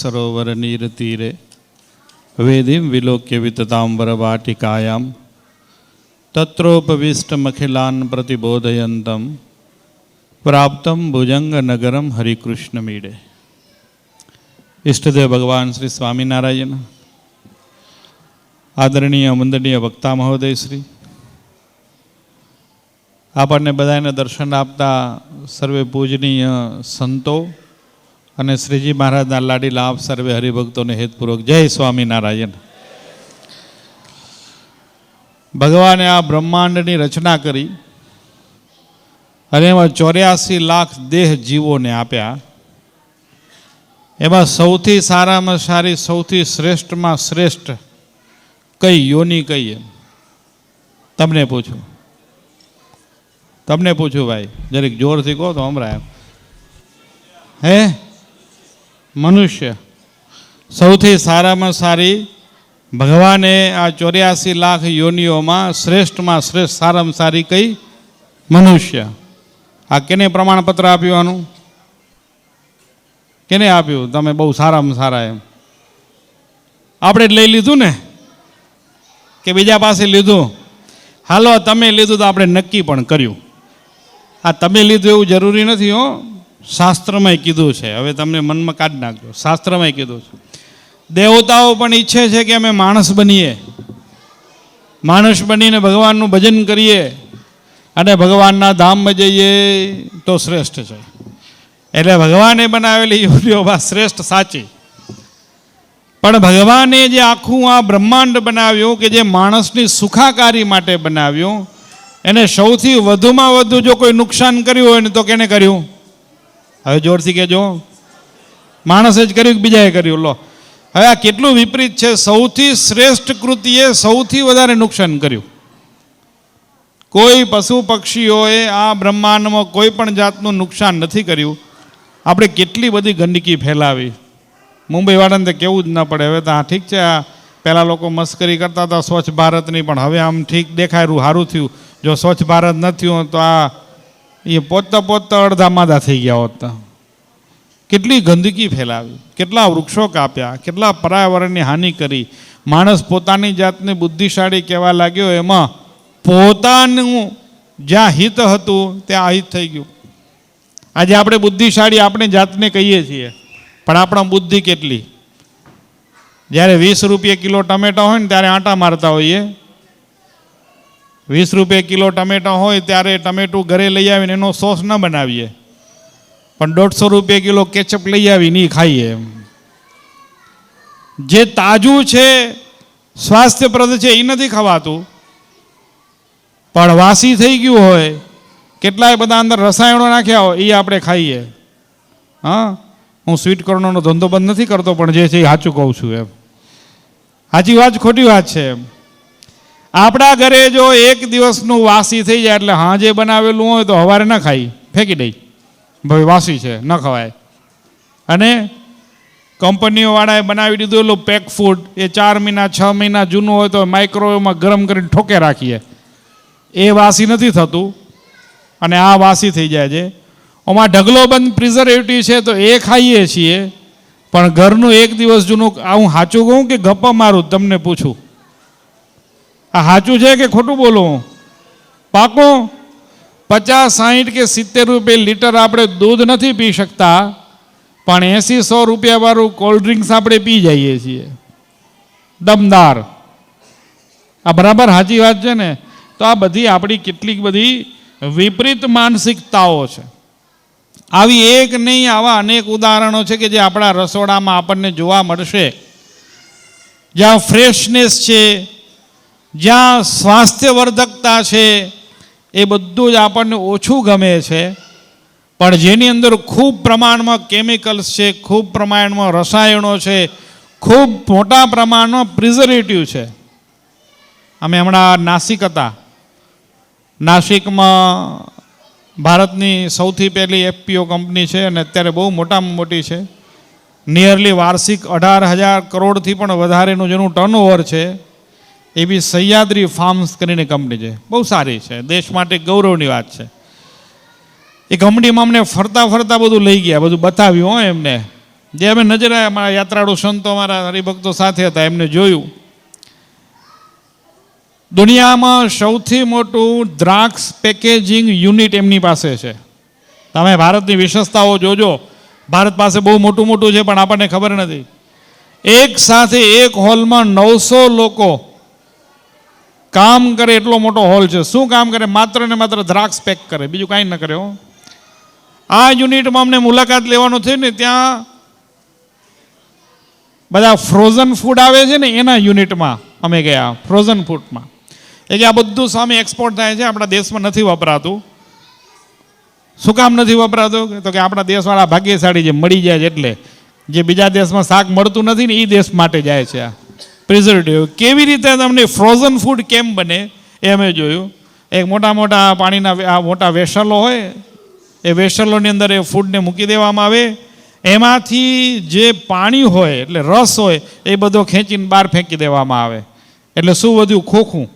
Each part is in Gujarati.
સરોવર નીર તીરે વેદીમ વિલોક્ય વિતતાંબર વાટિકાયામ તત્રોપવિષ્ટમખિલાન પ્રતિબોધયંતમ પ્રાપ્તમ ભુજંગ નગરમ હરિકૃષ્ણ મીડે. ઈષ્ટદેવ ભગવાન શ્રી સ્વામિનારાયણ, આદરણીય વંદનીય વક્તા મહોદય શ્રી, આપણને બધાને દર્શન આપતા સર્વે પૂજનીય સંતો અને શ્રીજી મહારાજના લાડીલા આપ સર્વે હરિભક્તોને હેતપૂર્વક જય સ્વામિનારાયણ. ભગવાને આ બ્રહ્માંડની રચના કરી અને એમાં 84 લાખ દેહ જીવોને આપ્યા. એમાં સૌથી સારામાં સારી, સૌથી શ્રેષ્ઠમાં શ્રેષ્ઠ કઈ યોની કહીએ? તમને પૂછું ભાઈ, જરીક જોરથી કહો તો હમણાં. હે, મનુષ્ય સૌથી સારામાં સારી. ભગવાને આ 84 લાખ યોનિઓમાં શ્રેષ્ઠમાં શ્રેષ્ઠ સારામાં સારી કઈ? મનુષ્ય. આ કેને પ્રમાણપત્ર આપ્યું? આનું કેને આપ્યું? તમે બહુ સારામાં સારા એમ આપણે લઈ લીધું ને કે બીજા પાસે લીધું? હાલો, તમે લીધું તો આપણે નક્કી પણ કર્યું. આ તમે લીધું એવું જરૂરી નથી હો, શાસ્ત્રમાં કીધું છે. હવે તમને મનમાં કાઢી નાખજો, શાસ્ત્રમાં કીધું છે. દેવતાઓ પણ ઈચ્છે છે કે અમે માણસ બનીએ, માણસ બનીને ભગવાનનું ભજન કરીએ અને ભગવાનના ધામમાં જઈએ તો શ્રેષ્ઠ છે. એટલે ભગવાને બનાવેલી યોનિઓમાં શ્રેષ્ઠ સાચી. પણ ભગવાને જે આખું આ બ્રહ્માંડ બનાવ્યું, કે જે માણસની સુખાકારી માટે બનાવ્યું, એને સૌથી વધુમાં વધુ જો કોઈ નુકસાન કર્યું હોય ને તો કેને કર્યું? હવે જોરથી કહેજો. માણસે જ કર્યું કે બીજાએ કર્યું? લો, હવે આ કેટલું વિપરીત છે. સૌથી શ્રેષ્ઠ કૃતિએ સૌથી વધારે નુકસાન કર્યું. કોઈ પશુ પક્ષીઓએ આ બ્રહ્માંડમાં કોઈ પણ જાતનું નુકસાન નથી કર્યું. આપણે કેટલી બધી ગંદકી ફેલાવી. મુંબઈવાળાને તો કેવું જ ન પડે. હવે તો આ ઠીક છે, આ પહેલાં લોકો મસ્કરી કરતા હતા સ્વચ્છ ભારતની, પણ હવે આમ ઠીક દેખાયું, સારું થયું. જો સ્વચ્છ ભારત ન થયું તો આ એ પોતતા અડધા માદા થઈ ગયા હોત. કેટલી ગંદકી ફેલાવી, કેટલા વૃક્ષો કાપ્યા, કેટલા પર્યાવરણની હાનિ કરી. માણસ પોતાની જાતને બુદ્ધિશાળી કહેવા લાગ્યો, એમાં પોતાનું જ્યાં હિત હતું ત્યાં અહિત થઈ ગયું. આજે આપણે બુદ્ધિશાળી આપણે જાતને કહીએ છીએ, પણ આપણા બુદ્ધિ કેટલી? જ્યારે 20 રૂપિયા કિલો ટમેટા હોય ને ત્યારે આંટા મારતા હોઈએ. 20 રૂપિયા કિલો ટમેટા હોય ત્યારે ટમેટું ઘરે લઈ આવીને એનો સોસ ન બનાવીએ, પણ 150 રૂપિયા કિલો કેચઅપ લઈ આવીને એ ખાઈએ. જે તાજું છે, સ્વાસ્થ્યપ્રદ છે, એ નથી ખવાતું, પણ વાસી થઈ ગયું હોય, કેટલાય બધા અંદર રસાયણો નાખ્યા હોય, એ આપણે ખાઈએ. હા, હું સ્વીટ કોર્નરનો ધંધો બંધ નથી કરતો, પણ જે છે એ સાચું કહું છું. એમ સાચી વાત ખોટી વાત છે. એમ આપણા ઘરે જો એક દિવસનું વાસી થઈ જાય એટલે હાજે બનાવેલું હોય તો સવારે ન ખાઈ, ફેંકી દઈ, ભાઈ વાસી છે, ન ખવાય. અને કંપનીઓવાળાએ બનાવી દીધું એટલું પેક ફૂડ, એ 4 મહિના 6 મહિના જૂનું હોય તો માઇક્રોવેવમાં ગરમ કરીને ઠોકે રાખીએ. એ વાસી નથી થતું અને આ વાસી થઈ જાય છે. આમાં ઢગલો બંધ પ્રિઝર્વેટિવ છે તો એ ખાઈએ છીએ. પણ ઘરનું એક દિવસ જૂનું, આ હું સાચું કહું કે ગપ્પા મારું? તમને પૂછું, આ સાચું છે કે ખોટું બોલું? પાકું? 50, 60 કે 70 રૂપિયા લીટર આપણે દૂધ નથી પી શકતા, પણ 80-100 રૂપિયા વાળું કોલ્ડ ડ્રિંક્સ આપણે પી જઈએ છીએ, દમદાર. આ બરાબર સાચી વાત છે ને? તો આ બધી આપણી કેટલીક બધી વિપરીત માનસિકતાઓ છે. આવી એક નહીં, આવા અનેક ઉદાહરણો છે કે જે આપણા રસોડામાં આપણને જોવા મળશે. જ્યાં ફ્રેશનેસ છે, જ્યાં સ્વાસ્થ્યવર્ધકતા છે, એ બધું જ આપણને ઓછું ગમે છે. પણ જેની અંદર ખૂબ પ્રમાણમાં કેમિકલ્સ છે, ખૂબ પ્રમાણમાં રસાયણો છે, ખૂબ મોટા પ્રમાણમાં પ્રિઝર્વેટિવ છે. અમે હમણાં નાસિક હતા. નાસિકમાં ભારતની સૌથી પહેલી FPO કંપની છે અને અત્યારે બહુ મોટામાં મોટી છે. નિયરલી વાર્ષિક 18,000 કરોડથી પણ વધારેનું જેનું ટર્નઓવર છે. એવી સહ્યાદ્રી ફાર્મ્સ કરીને કંપની છે, બહુ સારી છે, દેશ માટે ગૌરવની વાત છે. એ કંપનીમાં અમને ફરતા બધું લઈ ગયા, બધું બતાવ્યું હોય એમને. જે અમે નજરે અમારા યાત્રાળુ સંતો અમારા હરિભક્તો સાથે હતા એમને જોયું. દુનિયામાં સૌથી મોટું દ્રાક્ષ પેકેજિંગ યુનિટ એમની પાસે છે. તમે ભારતની વિશેષતાઓ જોજો. ભારત પાસે બહુ મોટું મોટું છે પણ આપણને ખબર નથી. એક સાથે એક હોલમાં 900 લોકો કામ કરે એટલો મોટો હોલ છે. શું કામ કરે? માત્ર ને માત્ર દ્રાક્ષ પેક કરે, બીજું કાંઈ ન કરે. આ યુનિટમાં અમને મુલાકાત લેવાનું થયું ને, ત્યાં બધા ફ્રોઝન ફૂડ આવે છે ને એના યુનિટમાં અમે ગયા. ફ્રોઝન ફૂડમાં એ કે આ બધું સામે એક્સપોર્ટ થાય છે, આપણા દેશમાં નથી વપરાતું. શું કામ નથી વપરાતું? તો કે આપણા દેશવાળા ભાગ્યશાળી જે મળી જાય છે, એટલે જે બીજા દેશમાં શાક મળતું નથી ને એ દેશ માટે જાય છે. આ પ્રિઝર્વેટિવ કેવી રીતે તમને ફ્રોઝન ફૂડ કેમ બને એ અમે જોયું. એક મોટા મોટા પાણીના આ મોટા વેસલો હોય, એ વેસલોની અંદર એ ફૂડને મૂકી દેવામાં આવે. એમાંથી જે પાણી હોય એટલે રસ હોય એ બધો ખેંચીને બહાર ફેંકી દેવામાં આવે. એટલે શું વધ્યું? ખોખું.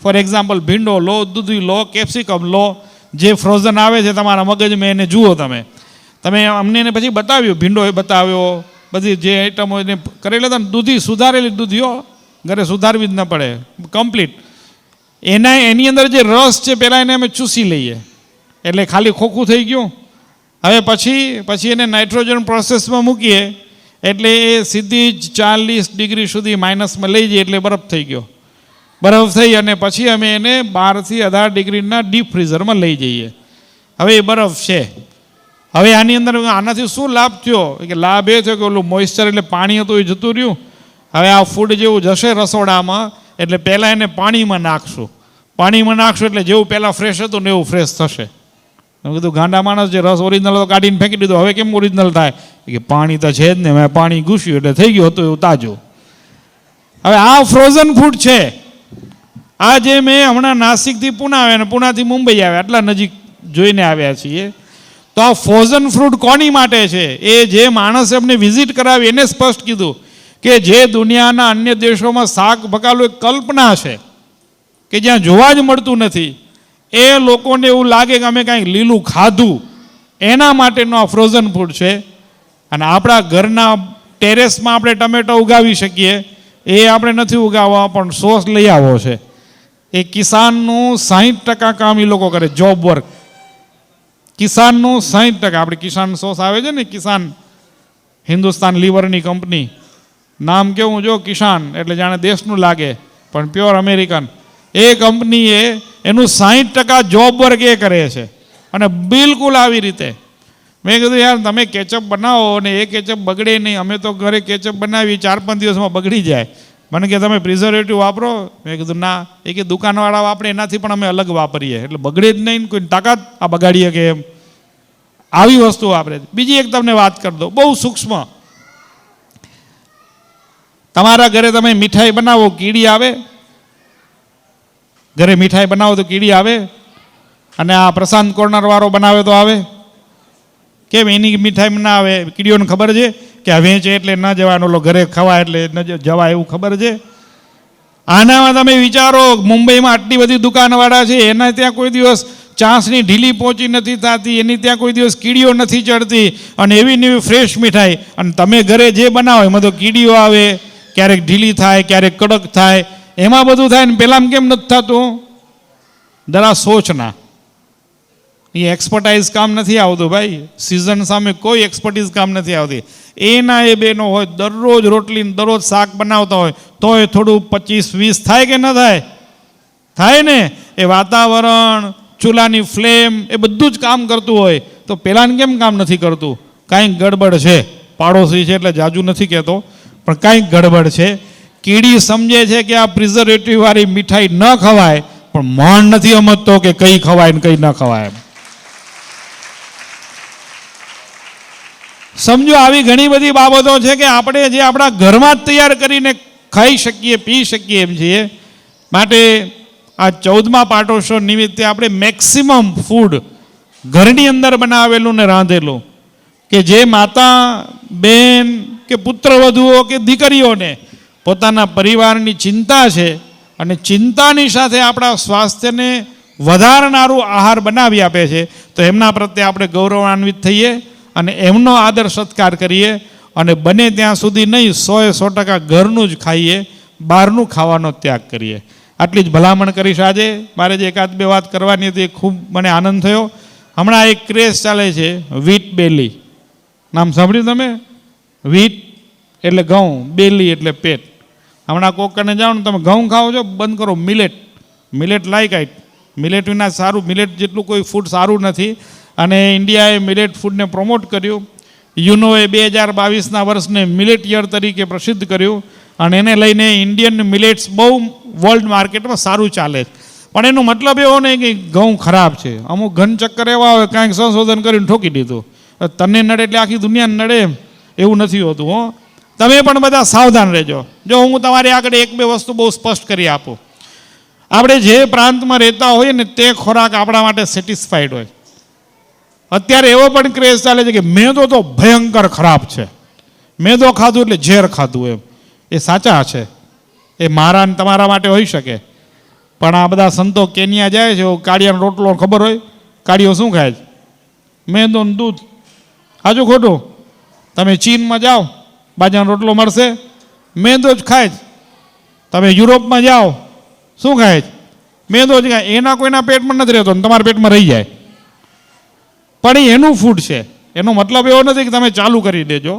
ફોર એક્ઝામ્પલ, ભીંડો લો, દૂધી લો, કેપ્સિકમ લો, જે ફ્રોઝન આવે છે તમારા મગજમાં એને જુઓ. તમે અમને એને પછી બતાવ્યું, ભીંડો એ બતાવ્યો, બધી જે આઈટમો એને કરી લેતા ને. દૂધી, સુધારેલી દૂધીઓ ઘરે સુધારવી જ ન પડે, કમ્પ્લીટ. એની અંદર જે રસ છે પહેલાં એને અમે ચૂસી લઈએ એટલે ખાલી ખોખું થઈ ગયું. હવે પછી એને નાઇટ્રોજન પ્રોસેસમાં મૂકીએ એટલે એ સીધી જ 40 ડિગ્રી સુધી માઇનસમાં લઈ જઈએ એટલે બરફ થઈ ગયો. બરફ થઈ અને પછી અમે એને 12 થી 18 ડિગ્રીના ડીપ ફ્રીઝરમાં લઈ જઈએ. હવે એ બરફ છે. હવે આની અંદર આનાથી શું લાભ થયો? કે લાભ એ થયો કે ઓલું મોઇસ્ચર એટલે પાણી હતું એ જતું રહ્યું. હવે આ ફૂડ જેવું જશે રસોડામાં એટલે પહેલાં એને પાણીમાં નાખશું. પાણીમાં નાખશું એટલે જેવું પહેલાં ફ્રેશ હતું ને એવું ફ્રેશ થશે. મેં કીધું ગાંડા માણસ, જે રસ ઓરિજિનલ તો કાઢીને ફેંકી દીધો, હવે કેમ ઓરિજિનલ થાય? કે પાણી તો છે જ ને, મેં પાણી ઘૂસ્યું એટલે થઈ ગયું હતું એવું તાજું. હવે આ ફ્રોઝન ફૂડ છે. આ જે મેં હમણાં નાસિકથી પૂના આવ્યા અને પૂનાથી મુંબઈ આવ્યા, આટલા નજીક જોઈને આવ્યા છીએ. તો આ ફ્રોઝન ફ્રૂટ કોની માટે છે? એ જે માણસે અમને વિઝિટ કરાવી એને સ્પષ્ટ કીધું કે જે દુનિયાના અન્ય દેશોમાં શાક બકાલું એક કલ્પના છે કે જ્યાં જોવા જ મળતું નથી, એ લોકોને એવું લાગે કે અમે કાંઈક લીલું ખાધું, એના માટેનો આ ફ્રોઝન ફૂડ છે. અને આપણા ઘરના ટેરેસમાં આપણે ટમેટો ઉગાવી શકીએ, એ આપણે નથી ઉગાવવા, પણ સોસ લઈ આવો છે. એ કિસાનનું 60% કામ એ લોકો કરે, જોબ વર્ક. કિસાનનું 60%. આપણે કિસાન સોસ આવે છે ને, કિસાન, હિન્દુસ્તાન લીવરની કંપની, નામ કેવું જો, કિસાન એટલે જાણે દેશનું લાગે પણ પ્યોર અમેરિકન. એ કંપનીએ એનું 60% જોબ વર્ક એ કરે છે. અને બિલકુલ આવી રીતે મેં કીધું યાર તમે કેચઅપ બનાવો અને એ કેચઅપ બગડે નહીં. અમે તો ઘરે કેચઅપ બનાવી 4-5 દિવસમાં બગડી જાય. મને કે તમે પ્રિઝર્વેટિવ વાપરો? મેં કીધું ના. એ કે દુકાનવાળા વાપરે એનાથી પણ અમે અલગ વાપરીએ એટલે બગડે જ નહીં. કોઈ તાકાત આ બગાડીએ કે એમ? આવી વસ્તુ વાપરે. બીજી એક તમને વાત કરી દો, બહુ સૂક્ષ્મ. તમારા ઘરે તમે મીઠાઈ બનાવો, કીડી આવે? ઘરે મીઠાઈ બનાવો તો કીડી આવે? અને આ પ્રશાંત કોર્નર વાળો બનાવે તો આવે? કેમ એની મીઠાઈ ના આવે? કીડીઓને ખબર છે કે આ વેચે એટલે ન જવાનું, ઓલો ઘરે ખવાય એટલે ન જવાય, એવું ખબર છે? આનામાં તમે વિચારો, મુંબઈમાં આટલી બધી દુકાનવાળા છે, એના ત્યાં કોઈ દિવસ ચાસણી ઢીલી પહોંચી નથી થતી, એની ત્યાં કોઈ દિવસ કીડીઓ નથી ચડતી, અને એવી નવી ફ્રેશ મીઠાઈ. અને તમે ઘરે જે બનાવો એમાં તો કીડીઓ આવે, ક્યારેક ઢીલી થાય, ક્યારેક કડક થાય, એમાં બધું થાય ને પેલામાં કેમ નથી થતું? જરા સોચના. એ એક્સપર્ટાઇઝ કામ નથી આવતું ભાઈ. સિઝન સામે કોઈ એક્સપર્ટીઝ કામ નથી આવતી. એના એ બેનો હોય દરરોજ રોટલી દરરોજ શાક બનાવતા હોય તોય થોડું 25-20 થાય કે ન થાય? થાય ને. એ વાતાવરણ, ચૂલાની ફ્લેમ, એ બધું જ કામ કરતું હોય તો પેલાને કેમ કામ નથી કરતું? કાંઈક ગડબડ છે. પાડોશી છે એટલે જાજુ નથી કહેતો, પણ કાંઈક ગડબડ છે. કીડી સમજે છે કે આ પ્રિઝર્વેટિવ વાળી મીઠાઈ ન ખવાય, પણ મન નથી સમજતો કે કઈ ખવાય ને કઈ ન ખવાય. સમજો આવી ઘણી બધી બાબતો છે કે આપણે જે આપણા ઘરમાં જ તૈયાર કરીને ખાઈ શકીએ, પી શકીએ એમ છીએ. માટે આ 14મા પાટોત્સવ નિમિત્તે આપણે મેક્સિમમ ફૂડ ઘરની અંદર બનાવેલું ને રાંધેલું, કે જે માતા, બેન કે પુત્રવધુઓ કે દીકરીઓને પોતાના પરિવારની ચિંતા છે અને ચિંતાની સાથે આપણા સ્વાસ્થ્યને વધારનારું આહાર બનાવી આપે છે, તો એમના પ્રત્યે આપણે ગૌરવાન્વિત થઈએ અને એમનો આદર સત્કાર કરીએ. અને બને ત્યાં સુધી નહીં 100% ઘરનું જ ખાઈએ, બહારનું ખાવાનો ત્યાગ કરીએ. આટલી જ ભલામણ કરીશ. આજે મારે જે એકાદ બે વાત કરવાની હતી એ ખૂબ મને આનંદ થયો. હમણાં એક ક્રેઝ ચાલે છે વ્હીટ બેલી. નામ સાંભળ્યું તમે? વ્હીટ એટલે ઘઉં, બેલી એટલે પેટ. હમણાં કોકને જાઓ ને તમે ઘઉં ખાઓ છો, બંધ કરો મિલેટ. Millet like આઈટ. મિલેટ વિના સારું, મિલેટ જેટલું કોઈ ફૂડ સારું નથી. અને ઇન્ડિયાએ મિલેટ ફૂડને પ્રમોટ કર્યું. યુનોએ 2022ના વર્ષને મિલેટ યર તરીકે પ્રસિદ્ધ કર્યું અને એને લઈને ઇન્ડિયન મિલેટ્સ બહુ વર્લ્ડ માર્કેટમાં સારું ચાલે છે. પણ એનો મતલબ એવો નહીં કે ઘઉં ખરાબ છે. અમુક ઘન ચક્કર એવા હોય કાંઈક સંશોધન કરીને ઠોકી દીધું. તને નડે એટલે આખી દુનિયાને નડે એવું નથી હોતું. હો, તમે પણ બધા સાવધાન રહેજો. જો હું તમારી આગળ એક બે વસ્તુ બહુ સ્પષ્ટ કરી આપું. આપણે જે પ્રાંતમાં રહેતા હોઈએ ને તે ખોરાક આપણા માટે સેટિસ્ફાઈડ હોય. અત્યારે એવો પણ ક્રેઝ ચાલે છે કે મેદો તો ભયંકર ખરાબ છે, મેદો ખાધું એટલે ઝેર ખાધું. એમ એ સાચા છે, એ મારા ને તમારા માટે હોઈ શકે. પણ આ બધા સંતો કેન્યા જાય છે, કાળિયાનો રોટલો ખબર હોય, કાળિયો શું ખાય છે? મેદો ને દૂધ. સાચું ખોટું? તમે ચીનમાં જાઓ, બાજરાનો રોટલો મળશે, મેદો જ ખાય છે. તમે યુરોપમાં જાઓ, શું ખાય છે? મેદો જ ખાય. એના કોઈના પેટમાં નથી રહેતો, તમારા પેટમાં રહી જાય. પણ એ એનું ફૂડ છે. એનો મતલબ એવો નથી કે તમે ચાલુ કરી દેજો.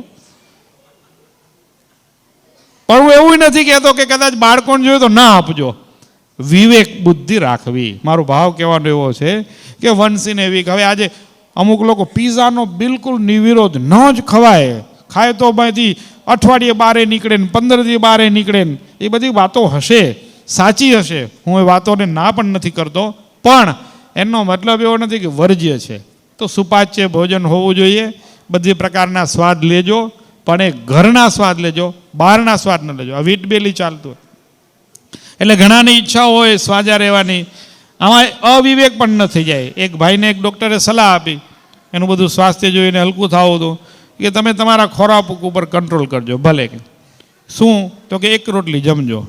પણ હું એવું નથી કહેતો કે કદાચ બાળકોને જોયું તો ના આપજો. વિવેક બુદ્ધિ રાખવી. મારો ભાવ કહેવાનો એવો છે કે વન્સ ઇન એ વીક. હવે આજે અમુક લોકો પીઝાનો બિલકુલ નિવિરોધ, ન જ ખવાય, ખાય તો બાયથી અઠવાડિયે બારે નીકળે ને 15 દી બારે નીકળે ને. એ બધી વાતો હશે, સાચી હશે, હું એ વાતોને ના પણ નથી કરતો. પણ એનો મતલબ એવો નથી કે વર્જ્ય છે. તો સુપાચ્ય ભોજન હોવું જોઈએ. બધી પ્રકારના સ્વાદ લેજો, પણ એ ઘરના સ્વાદ લેજો, બહારના સ્વાદ ન લેજો. આ વીટ બેલી ચાલતું એટલે ઘણાની ઈચ્છા હોય સ્વાજા રહેવાની, આમાં અવિવેક પણ ન થઈ જાય. એક ભાઈને એક ડૉક્ટરે સલાહ આપી, એનું બધું સ્વાસ્થ્ય જોઈને હલકું થવું હતું કે તમે તમારા ખોરાક ઉપર કંટ્રોલ કરજો. ભલે કે શું? તો કે 1 રોટલી જમજો.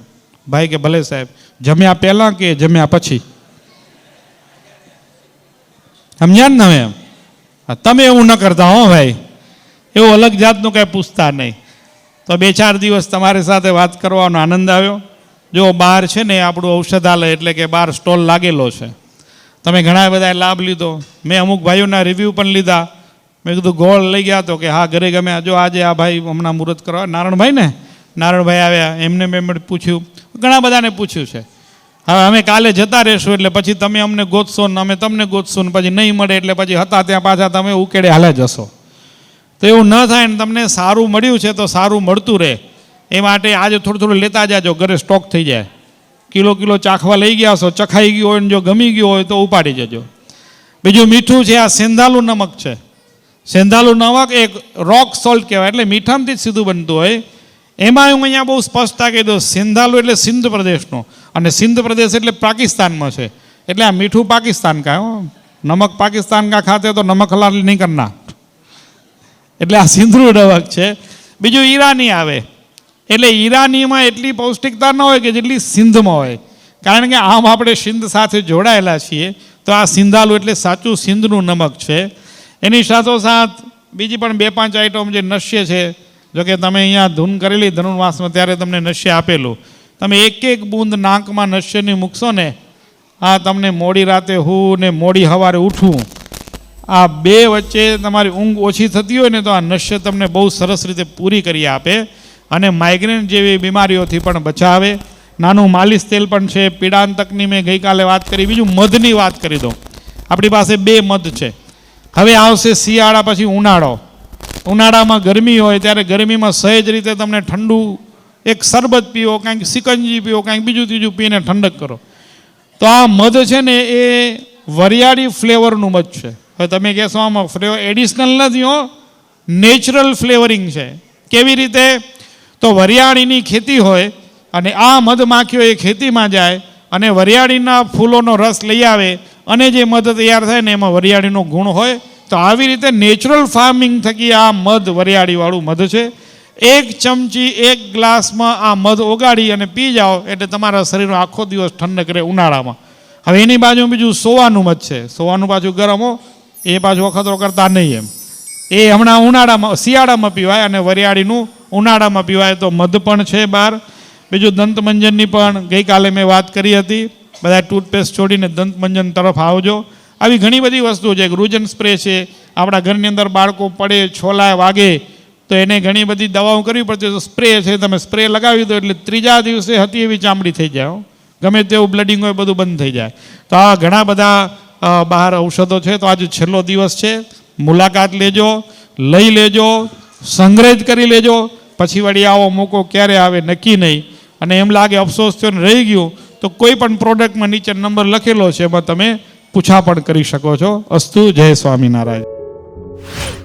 ભાઈ કે ભલે સાહેબ. જમ્યા પહેલાં કે જમ્યા પછી? સમજ્યા ને તમે? તમે એવું ન કરતા હો ભાઈ, એવું અલગ જાતનું કાંઈ પૂછતા નહીં. તો 2-4 દિવસ તમારી સાથે વાત કરવાનો આનંદ આવ્યો. જો બહાર છે ને આપણું ઔષધાલય એટલે કે બહાર સ્ટોલ લાગેલો છે, તમે ઘણા બધા લાભ લીધો. મેં અમુક ભાઈઓના રિવ્યૂ પણ લીધા. મેં કીધું ગોળ લઈ ગયા તો કે હા ઘરે ગમે. જો આજે આ ભાઈ હમણાં મુહૂર્ત કરવા, નારણભાઈ આવ્યા, એમને મેં પૂછ્યું, ઘણા બધાને પૂછ્યું છે. હવે અમે કાલે જતા રહેશું એટલે પછી તમે અમને ગોતશો ને અમે તમને ગોતશું ને પછી નહીં મળે એટલે પછી હતા ત્યાં પાછા તમે ઉકેડે હાલે જશો. તો એવું ન થાય ને. તમને સારું મળ્યું છે તો સારું મળતું રહે એ માટે આજે થોડું લેતા જાજો, ઘરે સ્ટોક થઈ જાય. કિલો ચાખવા લઈ ગયા છો, ચખાઈ ગયું હોય ને જો ગમી ગયું હોય તો ઉપાડી જજો. બીજું મીઠું છે, આ સેંધાલું નમક છે. સેંધાલું નમક એક રોક સોલ્ટ કહેવાય, એટલે મીઠામથી જ સીધું બનતું હોય. એમાં હું અહીંયા બહુ સ્પષ્ટતા કહી દઉં, સેંધાલું એટલે સિંધ પ્રદેશનો, અને સિંધ પ્રદેશ એટલે પાકિસ્તાનમાં છે. એટલે આ મીઠું પાકિસ્તાન કા, નમક પાકિસ્તાન કા ખાતે તો નમક હલાલ નહીં કરના. એટલે આ સિંધનું નમક છે. બીજું ઈરાની આવે, એટલે ઈરાનીમાં એટલી પૌષ્ટિકતા ન હોય કે જેટલી સિંધમાં હોય. કારણ કે આમ આપણે સિંધ સાથે જોડાયેલા છીએ. તો આ સિંધાલું એટલે સાચું સિંધનું નમક છે. એની સાથોસાથ બીજી પણ 2-5 આઈટમ જે નશ્ય છે. જોકે તમે અહીંયા ધૂન કરેલી ધનુર્માસમાં ત્યારે તમને નશ્ય આપેલું. તમે એક બૂંદ નાકમાં નશ્યની મૂકશો ને, આ તમને મોડી રાતે હું ને મોડી સવારે ઉઠવું, આ 2 વચ્ચે તમારી ઊંઘ ઓછી થતી હોય ને તો આ નશ્ય તમને બહુ સરસ રીતે પૂરી કરી આપે અને માઇગ્રેન જેવી બીમારીઓથી પણ બચાવે. નાનું માલિશ તેલ પણ છે. પીડાંતકની મેં ગઈકાલે વાત કરી. બીજું મધની વાત કરી દઉં. આપણી પાસે 2 મધ છે. હવે આવશે શિયાળા પછી ઉનાળો. ઉનાળામાં ગરમી હોય ત્યારે ગરમીમાં સહેજ રીતે તમને ઠંડુ એક શરબત પીવો, કાંઈક સિકંજી પીવો, કાંઈક બીજું ત્રીજું પીને ઠંડક કરો. તો આ મધ છે ને એ વરિયાળી ફ્લેવરનું મધ છે. હવે તમે કહેશો આમાં ફ્લેવર એડિશનલ નથી હો, નેચરલ ફ્લેવરિંગ છે. કેવી રીતે? તો વરિયાળીની ખેતી હોય અને આ મધમાખીઓ એ ખેતીમાં જાય અને વરિયાળીના ફૂલોનો રસ લઈ આવે અને જે મધ તૈયાર થાય ને એમાં વરિયાળીનો ગુણ હોય. તો આવી રીતે નેચરલ ફાર્મિંગ થકી આ મધ વરિયાળીવાળું મધ છે. 1 ચમચી 1 ગ્લાસમાં આ મધ ઓગાળી અને પી જાઓ એટલે તમારા શરીરનો આખો દિવસ ઠંડક રહે ઉનાળામાં. હવે એની બાજુ બીજું સોવાનું મધ છે. સોવાનું પાછું ગરમ હો, એ પાછું વખતો કરતા નહીં એમ. એ હમણાં ઉનાળામાં શિયાળામાં પીવાય અને વરિયાળીનું ઉનાળામાં પીવાય. તો મધ પણ છે બહાર. બીજું દંતમંજનની પણ ગઈકાલે મેં વાત કરી હતી. બધા ટૂથપેસ્ટ છોડીને દંતમંજન તરફ આવજો. આવી ઘણી બધી વસ્તુઓ છે. રૂજન સ્પ્રે છે. આપણા ઘરની અંદર બાળકો પડે, છોલાય, વાગે તો એને ઘણી બધી દવાઓ કરવી પડતી. તો સ્પ્રે છે, તમે સ્પ્રે લગાવી દો એટલે ત્રીજા દિવસે હતી એવી ચામડી થઈ જાય. ગમે તેવું બ્લડિંગ હોય બધું બંધ થઈ જાય. તો આવા ઘણા બધા બહાર ઔષધો છે. તો આજે છેલ્લો દિવસ છે, મુલાકાત લેજો, લઈ લેજો, સંગ્રહિત કરી લેજો. પછી વળી આવો મોકો ક્યારે આવે નક્કી નહીં. અને એમ લાગે અફસોસ થયો ને રહી ગયું તો કોઈ પણ પ્રોડક્ટમાં નીચે નંબર લખેલો છે, એમાં તમે પૂછા પણ કરી શકો છો. અસ્તુ. જય સ્વામિનારાયણ.